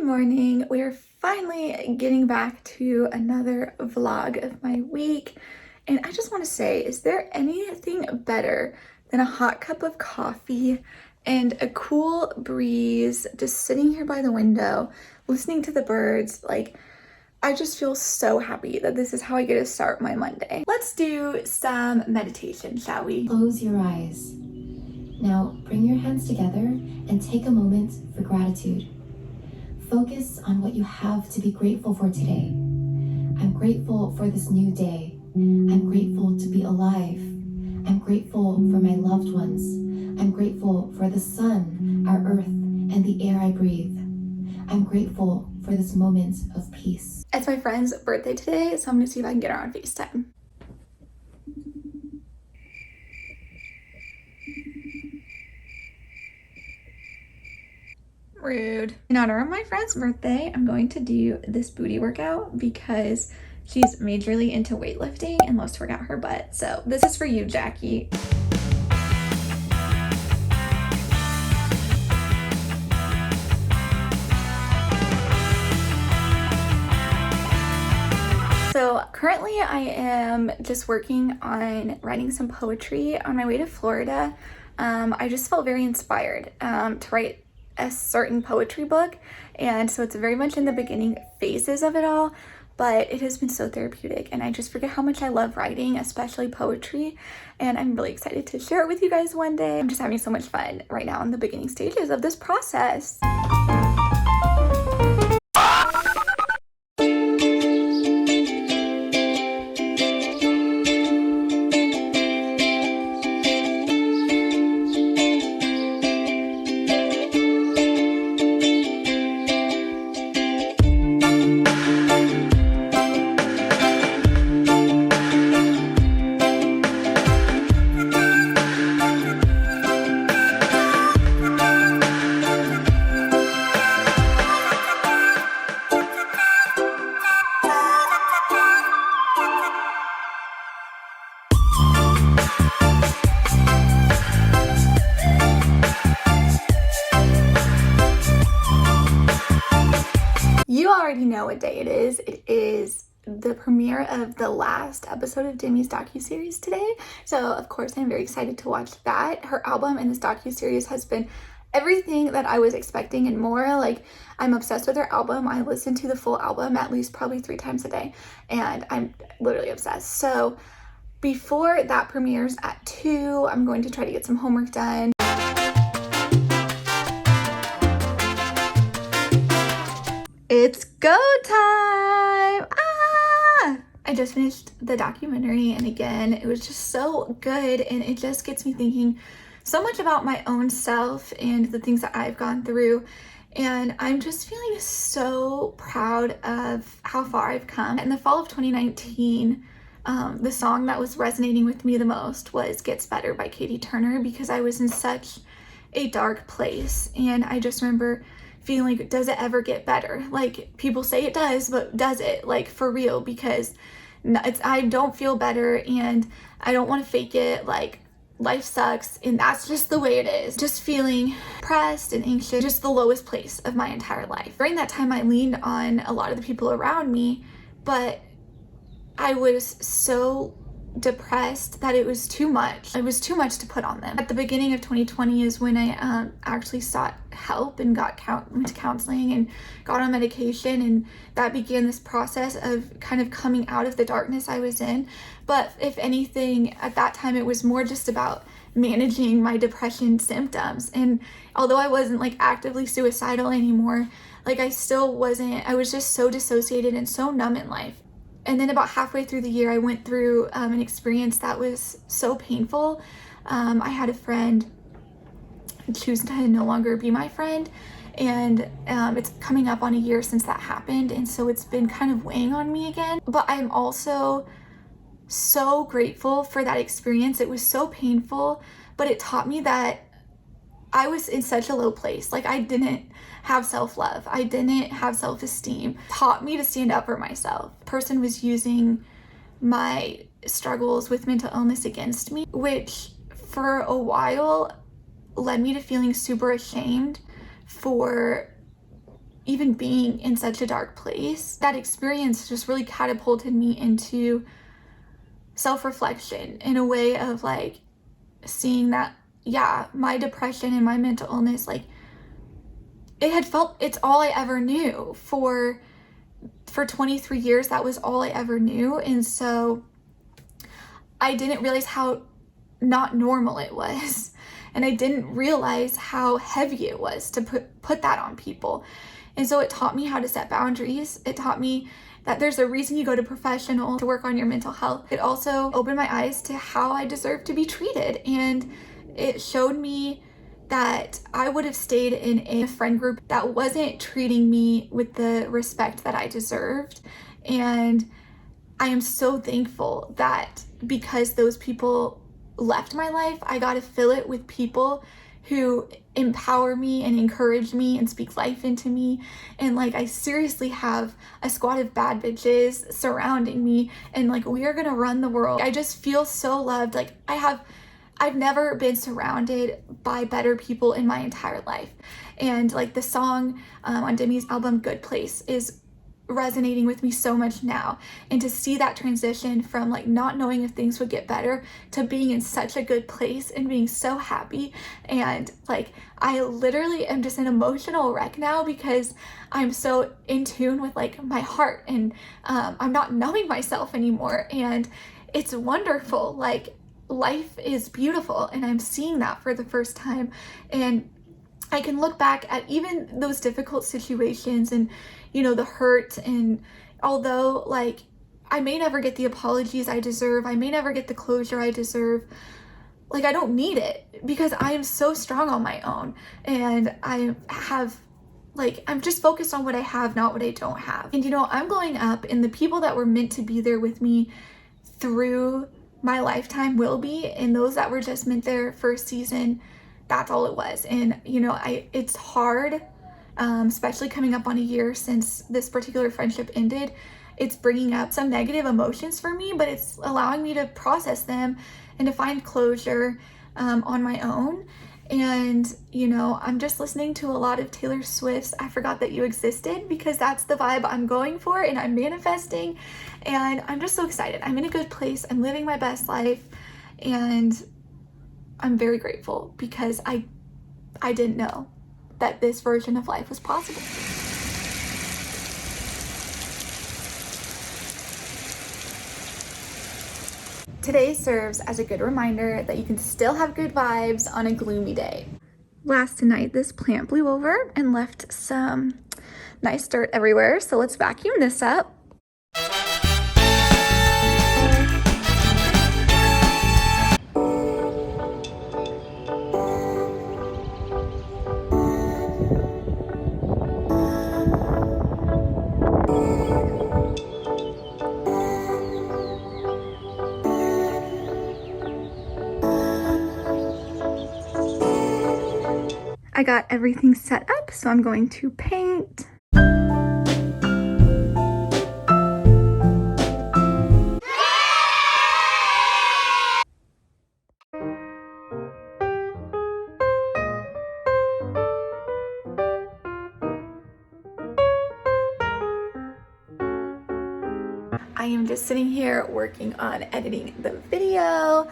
Good morning. We are finally getting back to another vlog of my week. And I just want to say, is there anything better than a hot cup of coffee and a cool breeze, just sitting here by the window, listening to the birds? Like, I just feel so happy that this is how I get to start my Monday. Let's do some meditation, shall we? Close your eyes. Now bring your hands together and take a moment for gratitude. Focus on what you have to be grateful for today. I'm grateful for this new day. I'm grateful to be alive. I'm grateful for my loved ones. I'm grateful for the sun, our earth, and the air I breathe. I'm grateful for this moment of peace. It's my friend's birthday today, so I'm gonna see if I can get her on FaceTime. Rude. In honor of my friend's birthday, I'm going to do this booty workout because she's majorly into weightlifting and loves to work out her butt. So this is for you, Jackie. So currently I am just working on writing some poetry on my way to Florida. I just felt very inspired to write a certain poetry book, and so it's very much in the beginning phases of it all, but it has been so therapeutic, and I just forget how much I love writing, especially poetry, and I'm really excited to share it with you guys one day. I'm just having so much fun right now in the beginning stages of this process. You already know what day it is. It is the premiere of the last episode of Demi's docuseries today. So of course I'm very excited to watch that. Her album and this docuseries has been everything that I was expecting and more. Like, I'm obsessed with her album. I listen to the full album at least probably 3 times a day, and I'm literally obsessed. So before that premieres at 2, I'm going to try to get some homework done. It's go time! I just finished the documentary, and again, it was just so good, and it just gets me thinking so much about my own self and the things that I've gone through, and I'm just feeling so proud of how far I've come. In the fall of 2019, the song that was resonating with me the most was Gets Better by Katie Turner, because I was in such a dark place, and I just remember feeling like, does it ever get better? Like, people say it does, but does it? Like, for real? Because I don't feel better, and I don't want to fake it. Like, life sucks, and that's just the way it is. Just feeling depressed and anxious, just the lowest place of my entire life. During that time, I leaned on a lot of the people around me, but I was so depressed that it was too much. It was too much to put on them. At the beginning of 2020 is when I actually sought help and went to counseling and got on medication, and that began this process of kind of coming out of the darkness I was in. But if anything, at that time it was more just about managing my depression symptoms. And although I wasn't like actively suicidal anymore, like I was just so dissociated and so numb in life. And then about halfway through the year, I went through an experience that was so painful. I had a friend choose to no longer be my friend, and it's coming up on a year since that happened, and so it's been kind of weighing on me again. But I'm also so grateful for that experience. It was so painful, but it taught me that I was in such a low place. Like, I didn't have self-love. I didn't have self-esteem. Taught me to stand up for myself. The person was using my struggles with mental illness against me, which for a while led me to feeling super ashamed for even being in such a dark place, that experience just really catapulted me into self-reflection in a way of like seeing that, yeah, my depression and my mental illness, like it's all I ever knew for 23 years. That was all I ever knew. And so I didn't realize how not normal it was. And I didn't realize how heavy it was to put that on people. And so it taught me how to set boundaries. It taught me that there's a reason you go to professional to work on your mental health. It also opened my eyes to how I deserve to be treated. And it showed me that I would have stayed in a friend group that wasn't treating me with the respect that I deserved. And I am so thankful that because those people left my life, I got to fill it with people who empower me and encourage me and speak life into me. And like, I seriously have a squad of bad bitches surrounding me, and like, we are gonna run the world. I just feel so loved. Like, I've never been surrounded by better people in my entire life. And like, the song on Demi's album Good Place is resonating with me so much now. And to see that transition from like not knowing if things would get better to being in such a good place and being so happy, and like, I literally am just an emotional wreck now because I'm so in tune with like my heart, and I'm not knowing myself anymore. And it's wonderful. Like, life is beautiful, and I'm seeing that for the first time. And I can look back at even those difficult situations and, you know, the hurt. And although like, I may never get the apologies I deserve, I may never get the closure I deserve, like, I don't need it because I am so strong on my own. And I have, like, I'm just focused on what I have, not what I don't have. And, you know, I'm going up, and the people that were meant to be there with me through my lifetime will be, and those that were just meant there for a season, that's all it was. And, you know, it's hard, especially coming up on a year since this particular friendship ended. It's bringing up some negative emotions for me, but it's allowing me to process them and to find closure on my own. And, you know, I'm just listening to a lot of Taylor Swift's I Forgot That You Existed, because that's the vibe I'm going for and I'm manifesting. And I'm just so excited. I'm in a good place. I'm living my best life. And I'm very grateful because I didn't know that this version of life was possible. Today serves as a good reminder that you can still have good vibes on a gloomy day. Last night, this plant blew over and left some nice dirt everywhere, so let's vacuum this up. I got everything set up, so I'm going to paint. I am just sitting here working on editing the video,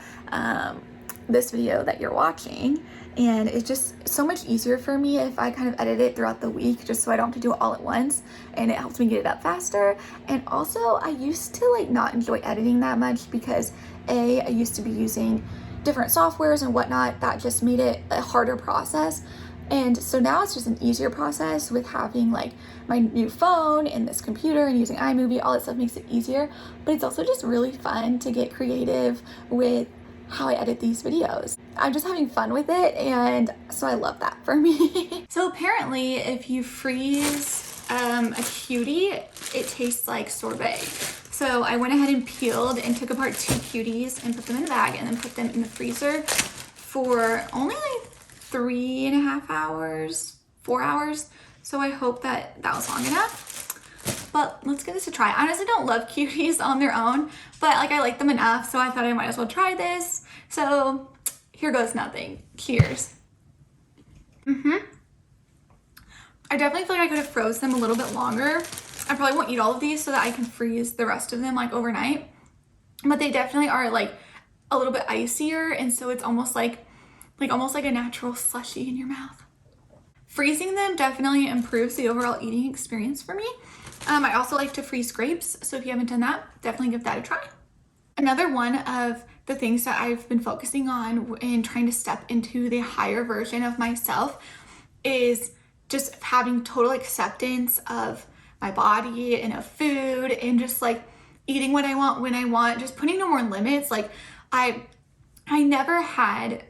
this video that you're watching, and it's just so much easier for me if I kind of edit it throughout the week, just so I don't have to do it all at once, and it helps me get it up faster. And also, I used to like not enjoy editing that much because I used to be using different softwares and whatnot that just made it a harder process. And so now it's just an easier process with having like my new phone and this computer and using iMovie. All that stuff makes it easier, but it's also just really fun to get creative with how I edit these videos. I'm just having fun with it, and so I love that for me. So apparently if you freeze a cutie, it tastes like sorbet. So I went ahead and peeled and took apart 2 cuties and put them in a bag and then put them in the freezer for only like 3.5 hours, 4 hours. So I hope that that was long enough. But let's give this a try. I honestly don't love cuties on their own, but like, I like them enough, so I thought I might as well try this. So here goes nothing. Cheers. I definitely feel like I could have froze them a little bit longer. I probably won't eat all of these so that I can freeze the rest of them like overnight. But they definitely are like a little bit icier, and so it's almost like a natural slushy in your mouth. Freezing them definitely improves the overall eating experience for me. I also like to freeze grapes, so if you haven't done that, definitely give that a try. Another one of the things that I've been focusing on in trying to step into the higher version of myself is just having total acceptance of my body and of food, and just like eating what I want when I want, just putting no more limits. Like I never had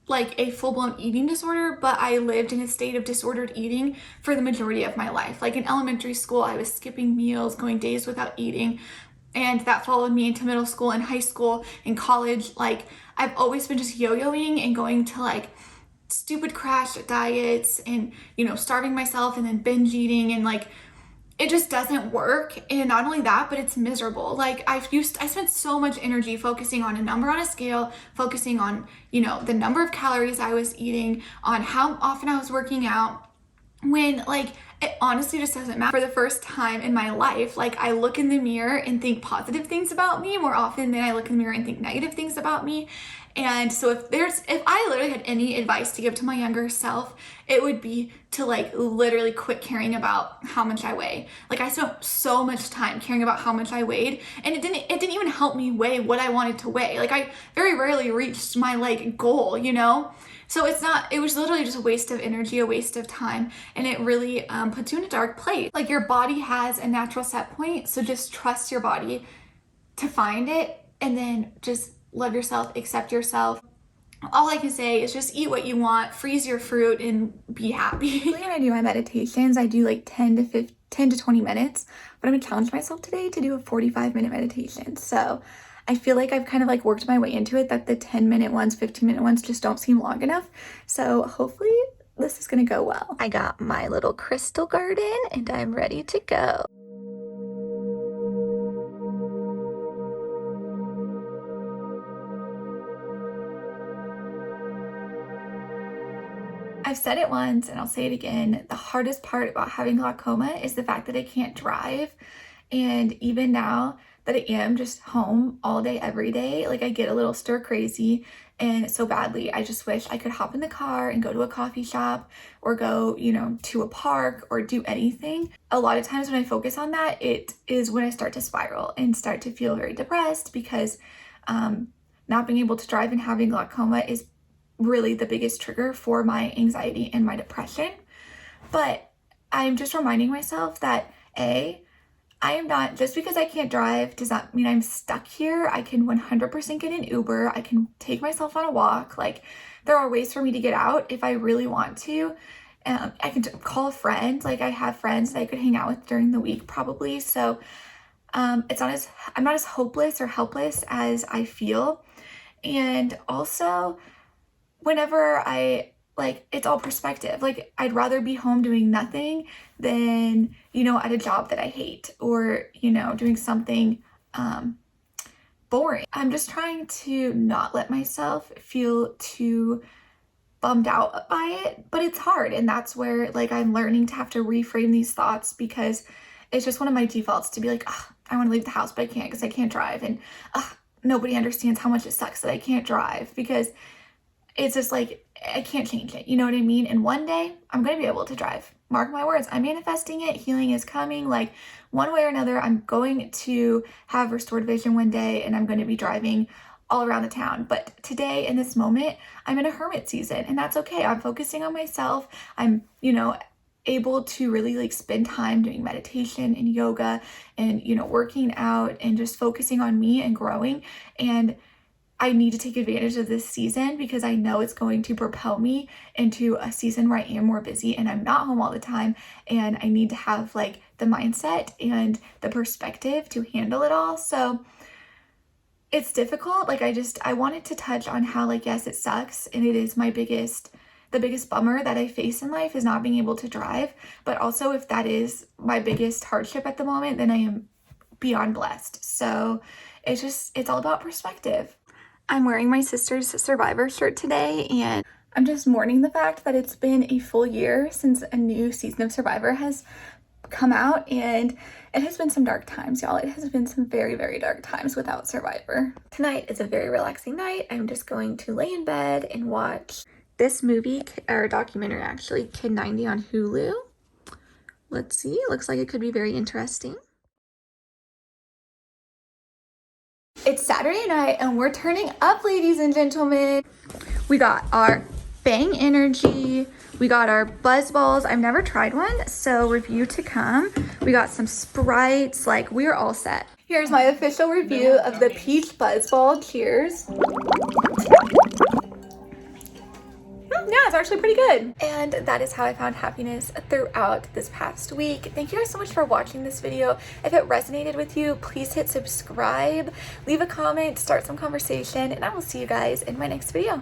like a full-blown eating disorder, but I lived in a state of disordered eating for the majority of my life. Like in elementary school, I was skipping meals, going days without eating, and that followed me into middle school and high school and college. Like I've always been just yo-yoing and going to like stupid crash diets and, you know, starving myself and then binge eating, and like it just doesn't work. And not only that, but it's miserable. Like I spent so much energy focusing on a number on a scale, focusing on, you know, the number of calories I was eating, on how often I was working out, when like it honestly just doesn't matter. For the first time in my life, like I look in the mirror and think positive things about me more often than I look in the mirror and think negative things about me. And so if I literally had any advice to give to my younger self, it would be to like literally quit caring about how much I weigh. Like I spent so much time caring about how much I weighed, and it didn't even help me weigh what I wanted to weigh. Like I very rarely reached my like goal, you know? So it was literally just a waste of energy, a waste of time, and it really puts you in a dark place. Like your body has a natural set point, so just trust your body to find it, and then just love yourself, accept yourself. All I can say is just eat what you want, freeze your fruit, and be happy. When I do my meditations, I do like 10 to 20 minutes, but I'm gonna challenge myself today to do a 45-minute meditation. So I feel like I've kind of like worked my way into it, that the 10-minute ones, 15-minute ones just don't seem long enough. So hopefully this is gonna go well. I got my little crystal garden and I'm ready to go. I've said it once and I'll say it again. The hardest part about having glaucoma is the fact that I can't drive. And even now that I am just home all day, every day, like I get a little stir crazy, and so badly, I just wish I could hop in the car and go to a coffee shop or go, you know, to a park or do anything. A lot of times when I focus on that, it is when I start to spiral and start to feel very depressed, because not being able to drive and having glaucoma is really the biggest trigger for my anxiety and my depression. But I'm just reminding myself that I am not, just because I can't drive does not mean I'm stuck here. I can 100% get an Uber. I can take myself on a walk. Like there are ways for me to get out if I really want to. I can call a friend. Like I have friends that I could hang out with during the week probably. So I'm not as hopeless or helpless as I feel. And also, whenever it's all perspective. Like I'd rather be home doing nothing than, you know, at a job that I hate, or, you know, doing something boring. I'm just trying to not let myself feel too bummed out by it, but it's hard. And that's where like I'm learning to have to reframe these thoughts, because it's just one of my defaults to be like, I want to leave the house, but I can't because I can't drive. And nobody understands how much it sucks that I can't drive, because it's just like, I can't change it. You know what I mean? And one day I'm going to be able to drive. Mark my words. I'm manifesting it. Healing is coming. Like one way or another, I'm going to have restored vision one day, and I'm going to be driving all around the town. But today in this moment, I'm in a hermit season, and that's okay. I'm focusing on myself. I'm, you know, able to really like spend time doing meditation and yoga and, you know, working out and just focusing on me and growing. And I need to take advantage of this season, because I know it's going to propel me into a season where I am more busy and I'm not home all the time, and I need to have like the mindset and the perspective to handle it all. So it's difficult. Like I wanted to touch on how, like, yes, it sucks, and it is the biggest bummer that I face in life is not being able to drive. But also, if that is my biggest hardship at the moment, then I am beyond blessed. So it's all about perspective. I'm wearing my sister's Survivor shirt today, and I'm just mourning the fact that it's been a full year since a new season of Survivor has come out, and it has been some dark times, y'all. It has been some very, very dark times without Survivor. Tonight is a very relaxing night. I'm just going to lay in bed and watch this movie, or documentary actually, Kid 90 on Hulu. Let's see, looks like it could be very interesting. It's Saturday night and we're turning up, ladies and gentlemen. We got our Bang Energy, we got our Buzz Balls. I've never tried one, so review to come. We got some Sprites, like we're all set. Here's my official review of the Peach Buzz Ball. Cheers. Yeah, it's actually pretty good. And that is how I found happiness throughout this past week. Thank you guys so much for watching this video. If it resonated with you, please hit subscribe, leave a comment, start some conversation, and I will see you guys in my next video.